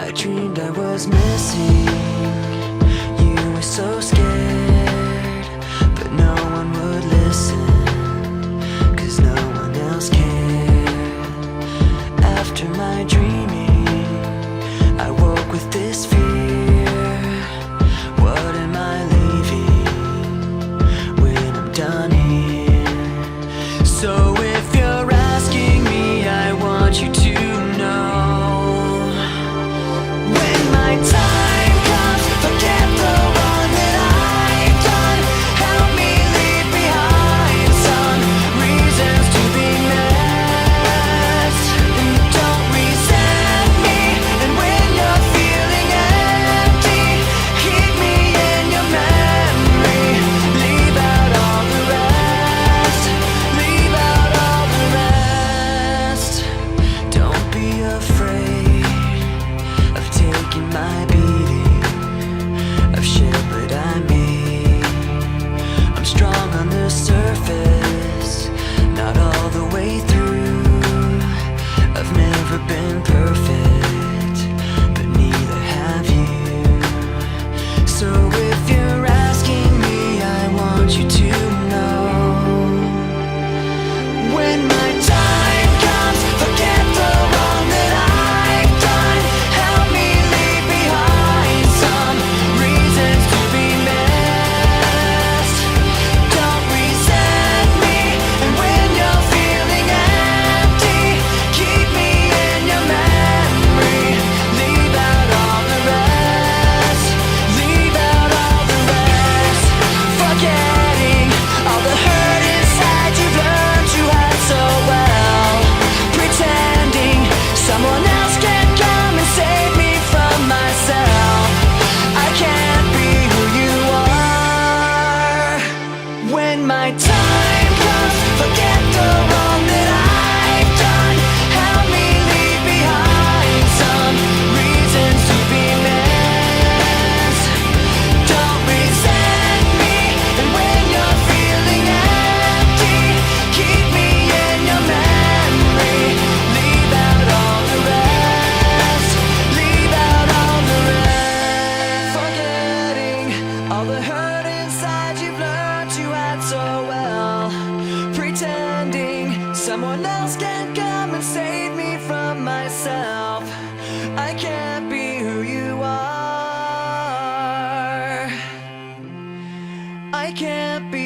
I dreamed I was missing you, were so scared, but no one would listen, 'cause no one else cared. After my dreaming, I woke with this fear. What am I leaving when I'm done here? So if you're asking me, I want you to know, when my time comes, forget the wrong that I've done. Help me leave behind some reasons to be missed. And don't resent me, and when you're feeling empty, keep me in your memory. Leave out all the rest, leave out all the rest. Don't be afraid of taking my beating, of shit that I made. I'm strong on the surface, not all the way through. I've never been perfect, but neither have you. So if you're asking me, I want you to know, when my time comes, forget the wrong that I've done. Help me leave behind some reasons to be missed. Don't resent me, and when you're feeling empty, keep me in your memory. Leave out all the rest, leave out all the rest. Forgetting all the hurt inside you've learned to hide so well. Pretending someone else can come and save me from myself. I can't be who you are. When my time comes, forget the wrong that I've done. Help me leave behind some reasons to be missed. Don't resent me, and when you're feeling empty, keep me in your memory. Leave out all the rest, leave out all the rest. Forgetting all the hurt inside you've learned to hide so well. Pretending someone else can come and save me from myself. I can't be who you are. I can't be